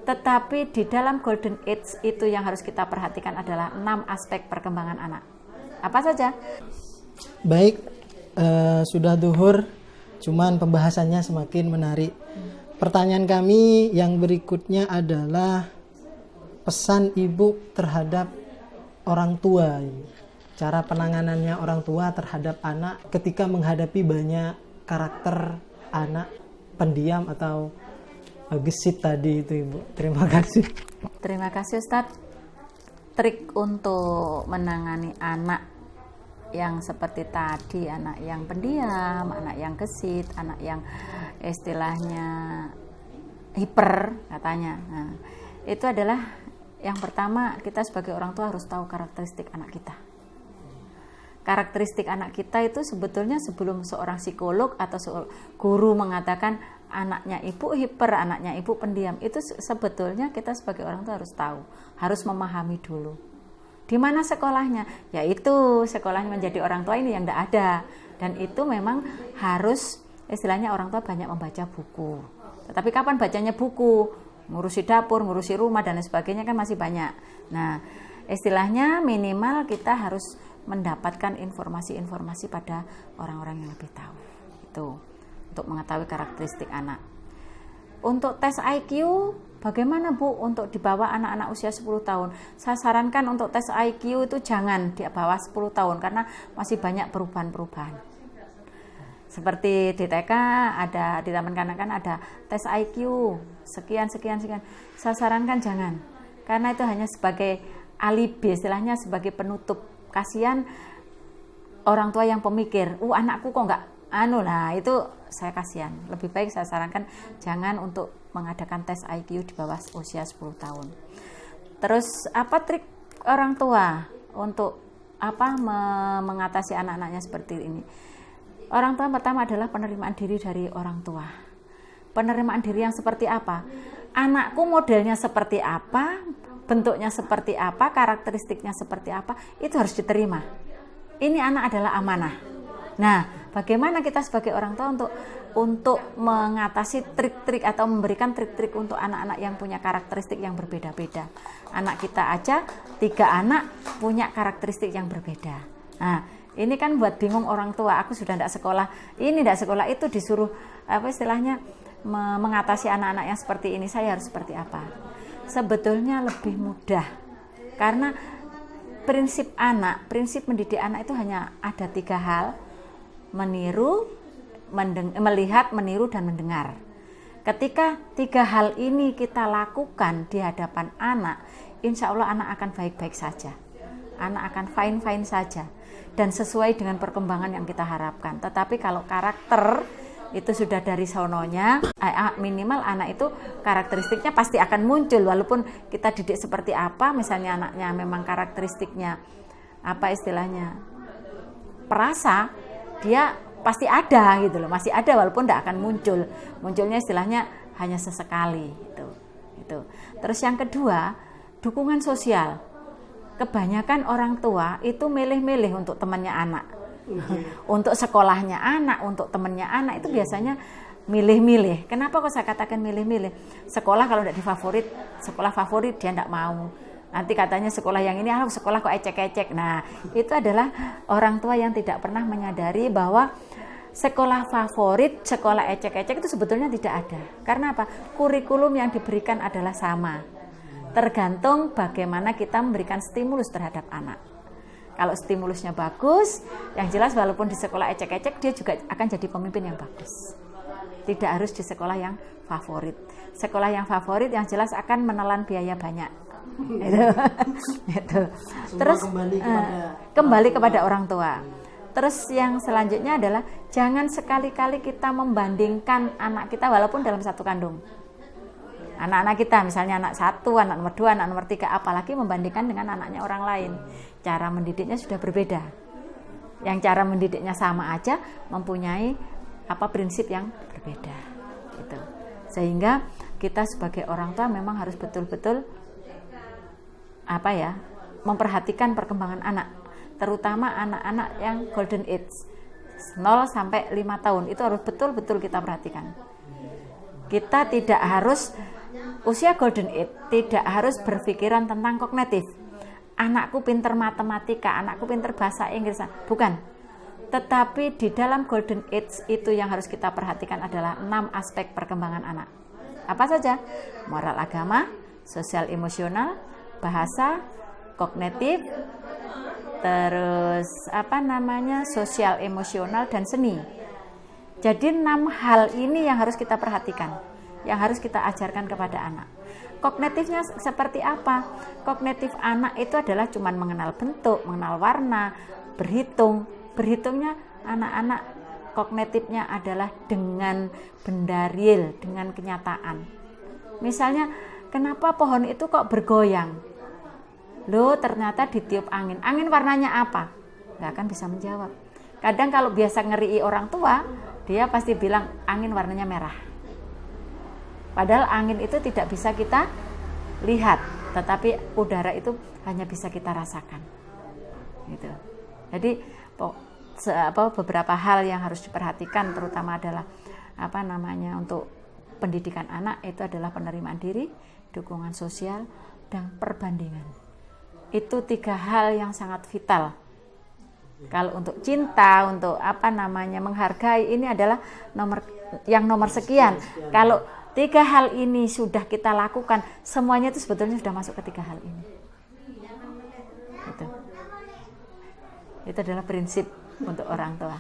Tetapi di dalam golden age itu yang harus kita perhatikan adalah 6 aspek perkembangan anak. Apa saja? Baik, sudah duhur, cuman pembahasannya semakin menarik. Pertanyaan kami yang berikutnya adalah pesan ibu terhadap orang tua. Cara penanganannya orang tua terhadap anak ketika menghadapi banyak karakter anak pendiam atau gesit tadi itu, Ibu. Terima kasih. Terima kasih, Ustadz. Trik untuk menangani anak yang seperti tadi, anak yang pendiam, anak yang gesit, anak yang istilahnya hiper katanya. Nah, itu adalah yang pertama, kita sebagai orang tua harus tahu karakteristik anak kita. Karakteristik anak kita itu sebetulnya sebelum seorang psikolog atau guru mengatakan anaknya ibu hiper, anaknya ibu pendiam, itu sebetulnya kita sebagai orang tua harus tahu, harus memahami dulu. Di mana sekolahnya? Yaitu sekolahnya menjadi orang tua ini yang tidak ada. Dan itu memang harus istilahnya orang tua banyak membaca buku. Tetapi kapan bacanya buku? Ngurusi dapur, ngurusi rumah dan lain sebagainya kan masih banyak. Nah, istilahnya minimal kita harus mendapatkan informasi-informasi pada orang-orang yang lebih tahu. Itu untuk mengetahui karakteristik anak. Untuk tes IQ, bagaimana Bu untuk di bawah anak-anak usia 10 tahun? Saya sarankan untuk tes IQ itu jangan di bawah 10 tahun karena masih banyak perubahan-perubahan. Seperti di TK ada, di taman kanak-kanak ada tes IQ sekian. Saya sarankan jangan, karena itu hanya sebagai alibi, istilahnya sebagai penutup. Kasihan orang tua yang pemikir, anakku kok nggak nah itu saya kasihan. Lebih baik saya sarankan jangan untuk mengadakan tes IQ di bawah usia 10 tahun. Terus apa trik orang tua untuk mengatasi anak-anaknya seperti ini? Orang tua pertama adalah penerimaan diri dari orang tua. Penerimaan diri yang seperti apa? Anakku modelnya seperti apa, bentuknya seperti apa, karakteristiknya seperti apa, itu harus diterima. Ini anak adalah amanah. Nah, bagaimana kita sebagai orang tua untuk mengatasi trik-trik atau memberikan trik-trik untuk anak-anak yang punya karakteristik yang berbeda-beda. Anak kita aja 3 anak punya karakteristik yang berbeda. Nah, ini kan buat bingung orang tua. Aku sudah tidak sekolah, ini tidak sekolah itu, disuruh istilahnya mengatasi anak-anak yang seperti ini. Saya harus seperti apa? Sebetulnya lebih mudah, karena prinsip mendidik anak itu hanya ada 3 hal: meniru, melihat, meniru, dan mendengar. Ketika 3 hal ini kita lakukan di hadapan anak, insya Allah anak akan baik-baik saja, anak akan fine-fine saja, dan sesuai dengan perkembangan yang kita harapkan. Tetapi kalau karakter itu sudah dari sononya, minimal anak itu karakteristiknya pasti akan muncul, walaupun kita didik seperti apa. Misalnya anaknya memang karakteristiknya istilahnya perasa, dia pasti ada gitu loh, masih ada walaupun tidak akan munculnya istilahnya hanya sesekali itu. Terus yang kedua, dukungan sosial. Kebanyakan orang tua itu milih-milih untuk temannya anak, untuk sekolahnya anak, untuk temannya anak, itu biasanya milih-milih. Kenapa kok saya katakan milih-milih? Sekolah kalau tidak difavorit, sekolah favorit dia tidak mau. Nanti katanya sekolah yang ini, sekolah kok ecek-ecek. Nah, itu adalah orang tua yang tidak pernah menyadari bahwa sekolah favorit, sekolah ecek-ecek itu sebetulnya tidak ada. Karena apa? Kurikulum yang diberikan adalah sama. Tergantung bagaimana kita memberikan stimulus terhadap anak. Kalau stimulusnya bagus, yang jelas walaupun di sekolah ecek-ecek, dia juga akan jadi pemimpin yang bagus. Tidak harus di sekolah yang favorit. Sekolah yang favorit yang jelas akan menelan biaya banyak. Itu. Terus kembali kepada orang tua. Terus yang selanjutnya adalah jangan sekali-kali kita membandingkan anak kita walaupun dalam satu kandung. Anak-anak kita misalnya anak 1, anak nomor 2, anak nomor 3, apalagi membandingkan dengan anaknya orang lain. Cara mendidiknya sudah berbeda. Yang cara mendidiknya sama aja mempunyai prinsip yang berbeda. Gitu. Sehingga kita sebagai orang tua memang harus betul-betul memperhatikan perkembangan anak, terutama anak-anak yang golden age 0 sampai 5 tahun itu harus betul-betul kita perhatikan. Kita tidak harus usia golden age tidak harus berpikiran tentang kognitif. Anakku pinter matematika, anakku pinter bahasa Inggris, bukan. Tetapi di dalam golden age itu yang harus kita perhatikan adalah 6 aspek perkembangan anak. Apa saja? Moral agama, sosial emosional, bahasa, kognitif, terus sosial emosional dan seni. Jadi 6 hal ini yang harus kita perhatikan, yang harus kita ajarkan kepada anak. Kognitifnya seperti apa? Kognitif anak itu adalah cuman mengenal bentuk, mengenal warna, berhitung. Berhitungnya anak-anak kognitifnya adalah dengan benda real, dengan kenyataan. Misalnya, kenapa pohon itu kok bergoyang? Loh, ternyata ditiup angin. Angin warnanya apa? Nggak akan bisa menjawab. Kadang kalau biasa ngerii orang tua, dia pasti bilang angin warnanya merah. Padahal angin itu tidak bisa kita lihat, tetapi udara itu hanya bisa kita rasakan. Gitu. Jadi beberapa hal yang harus diperhatikan, terutama adalah untuk pendidikan anak itu adalah penerimaan diri, dukungan sosial, dan perbandingan. Itu 3 hal yang sangat vital. Kalau untuk cinta, untuk menghargai, ini adalah nomor sekian. Kalau 3 hal ini sudah kita lakukan, semuanya itu sebetulnya sudah masuk ke 3 hal ini. Itu adalah prinsip untuk orang tua.